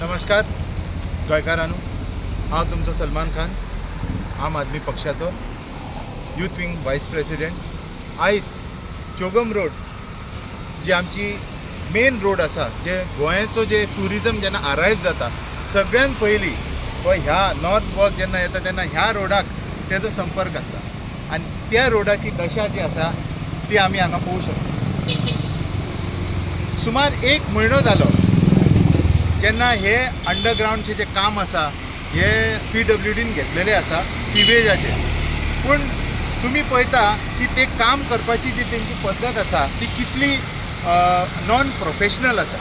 नमस्कार गोंयकारांनो, हांव तुमचो सलमान खान, आम आदमी पक्षाचो यूथ विंग वायस प्रेसिडेंट। आयज चोगम रोड जी आमची मेन रोड आसा, जे गोंयाचो जे ट्युरिजम जेन्ना अरायव जाता सगळ्यात पयलीं हो ह्या नॉर्थ गोवा जेन्ना येता तेन्ना ह्या रोडाक तेजो संपर्क आसता आनी त्या रोडाची दशा जी आसा ती आमी हांगा पळोवंक शकता। सुमार 1 म्हयनो जालो जेन्ना हे अंडरग्राउंडचे जे काम आसा हे PWDन घेतलेले आसा सिवेजाचे, पूण तुम्ही पळयता की ते काम करपाची जी तेंची पद्दत आसा ती कितली नॉन प्रोफेशनल आसा।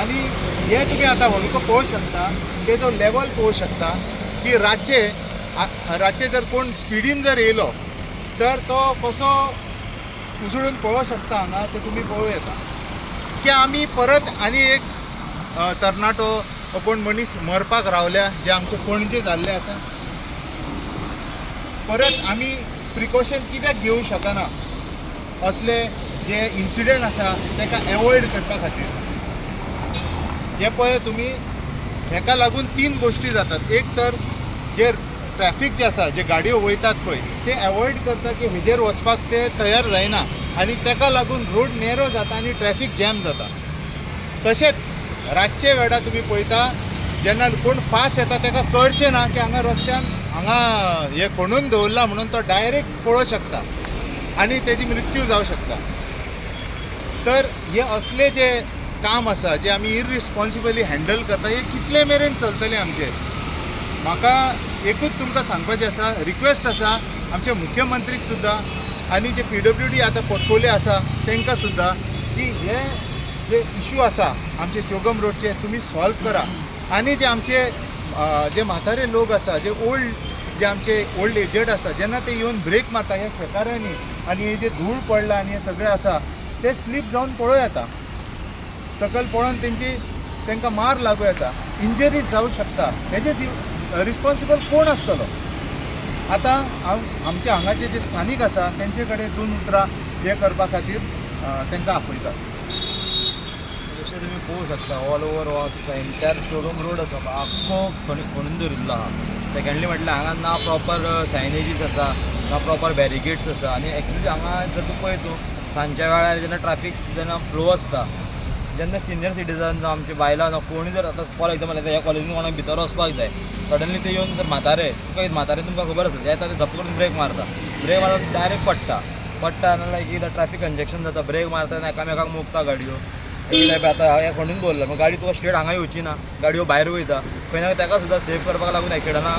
आनी हे तुम्ही आता हळुको पळोवंक शकता, तेजो लेवल पळोवंक शकता की रातचे जर कोण स्पिडीन जर येयलो तर तो कसो उसळून पळोवंक शकता। हांगा ते तुम्ही पळोवं येता की आमी परत आनी एक तरणाटो कोण मनीस मरपाक रावल्या, जे आमचे पणजे जाल्ले आसा। परत आमी प्रिकॉशन कित्याक घेवंक शकना, असले जे इन्सिडंट आसा ताका एवॉयड करपा खातीर। हे पळय तुम्ही, हेका लागून 3 गोष्टी जातात। एक तर जे ट्रॅफिक जे आसा, जे गाडयो वयतात पळय ते एवॉयड करता की हेजेर वचपाक ते तयार जायना आनी ताका लागून रोड नेरो जाता आनी ट्रॅफिक जॅम जाता। तशेंच रातचे वेळार तुम्ही पळयता जेन्ना कोण फास्ट येता ताका कळचें ना की हांगा रस्त्यान हांगा हे खणून दवरला म्हणून तो डायरेक्ट पळोवंक शकता आनी तेजी मृत्यू जावंक शकता। तर हे असले जे काम आसा जे आमी इररिस्पॉन्सिबली हँडल करता, हे कितले मेरेन चलतले आमचे। म्हाका एकूच तुमकां सांगपाचें आसा, रिक्वेस्ट आसा आमच्या मुख्यमंत्रीक सुद्दां आनी जे PWD आतां पोर्टफोलियो आसा तांकां सुद्दां की हे जे इश्यू आसा आमचे चोगम रोडचे तुम्ही सॉल्व करा। आनी जे आमचे जे म्हातारे लोक आसा, जे जे आमचे ओल्ड एजड आसा, जेन्ना ते येवन ब्रेक मारता ह्या शेकाऱ्यांनी आनी हे जे धूळ पडला आनी हे सगळें आसा ते स्लीप जावन पळोवं येता, सकयल पळोवन तांकां मार लागू येता, इंजरीज जावं शकता। हेजे रिस्पॉन्सिबल कोण आसतलो? आतां आमचे हांगाचे जे स्थानीक आसा तेंचे कडेन 2 उतरां हे करपा खातीर तांकां आपयतात। जशें तुमी पळोवंक शकता ऑल ओवर हो एंटायर चोगम रोड आसा आख्खो खणून दवरिल्लो आहा। सेकंडली म्हटल्यार हांगा ना प्रॉपर सायनेजीस आसा, ना प्रॉपर बॅरिकेड्स आसा। आनी एक्चुली हांगा जर तूं पळय तूं सांजच्या वेळार जेन्ना ट्रॅफिक जेन्ना फ्लो आसता, जेन्ना सिनियर सिटीजन जावं आमचे बायलां जावं कोणी जर आतां फॉर एग्जांपल ह्या कॉलेजीन कोणाक भितर वचपाक जाय, सडनली ते येवन जर म्हातारे तुमकां खबर आसा ते येता ते झप्प करून ब्रेक मारता डायरेक्ट पडटा लायक एकदां ट्रॅफिक कंजेक्शन जाता, ब्रेक मारता आनी एकामेकाक मोगता गाडयो। एक आतां हे खणून दवरला मग गाडी तुका स्ट्रेट हांगा येवची ना, गाडयो भायर वयता, खंय ना ताका सुद्दां सेव करपाक लागून एक्सिडंटां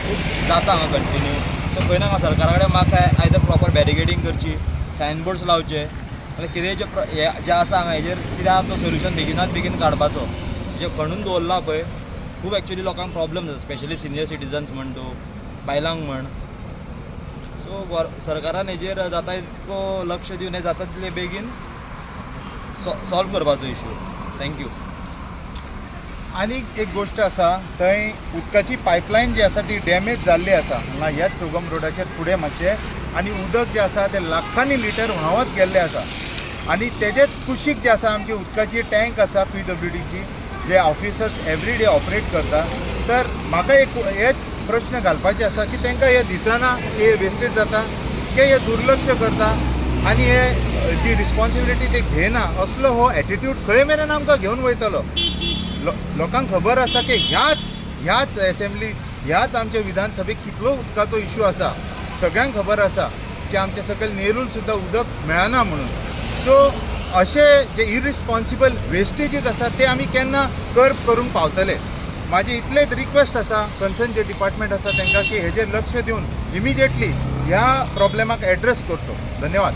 खूब जाता हांगा कंटिन्यू। सो खंय ना सरकारा कडेन म्हाका आयदर प्रॉपर बॅरिकेडींग करची, सायनबोर्ड्स लावचे, म्हणजे कितें जे आसा हांगा हेजेर कित्याक तो सोल्युशन बेगीन काडपाचो। जे खणून दवरला पळय खूब एक्चुली लोकांक प्रॉब्लम जाता, स्पेशली सिनियर सिटीजन्स म्हण तूं, बायलांक म्हण। सो सरकारान हेजेर जाता तितको लक्ष दिवन हे जाता तितले बेगीन सॉल्व करपाचो इश्यू। थँक्यू। आनी एक गोष्ट आसा, थंय उदकाची पायपलायन जी आसा ती डॅमेज जाल्ली आसा हांगा ह्याच चोगम रोडाचेर फुडें मातशें, आनी उदक जे आसा ते लाखांनी लिटर व्हांवत गेल्लें आसा। आनी तेजेच कुशीक जे आसा आमची उदकाची टँक आसा PWDची, जे ऑफिसर्स एवरी डे ऑपरेट करता। तर म्हाका एक हेच प्रश्न घालपाचे आसा की तांकां हे दिसना हे वेस्टेज जाता की हे दुर्लक्ष करता आनी हे जी रिस्पॉन्सिबिलिटी ते घेयना, असलो हो एटिट्यूड खंय मेरेन आमकां घेवन वयतलो। लोकांक खबर आसा की ह्याच असेंब्ली ह्याच आमच्या विधानसभेक कितलो उदकाचो इश्यू आसा, सगळ्यांक खबर आसा की आमच्या सकयल नेरून सुद्दां उदक मेळना म्हणून। सो असे जे इरिस्पॉन्सिबल वेस्टेजीस आसा ते आमी केन्ना कर्ब करूंक पावतले। माझी इतलेच रिक्वेस्ट आसा कन्सर्न जे डिपार्टमेंट आसा तांकां की हेजेर लक्ष दिवन इमिजिएटली ह्या प्रॉब्लेमाक एड्रेस करचो। धन्यवाद।